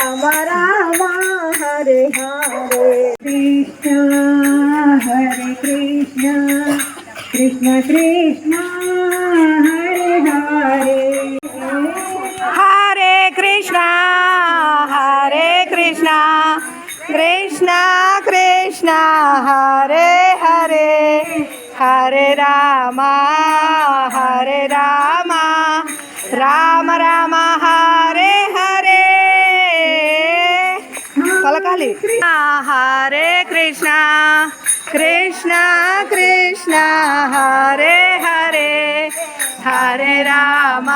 రామ రామ హరే హరే కృష్ణ హరే కృష్ణ కృష్ణ కృష్ణ హరే హరే హరే కృష్ణ హరే కృష్ణ కృష్ణ కృష్ణ హరే హరే హరే రామ రామ రామ హరే హరే పలకాలి హరే కృష్ణ కృష్ణ కృష్ణ హరే హరే హరే రామ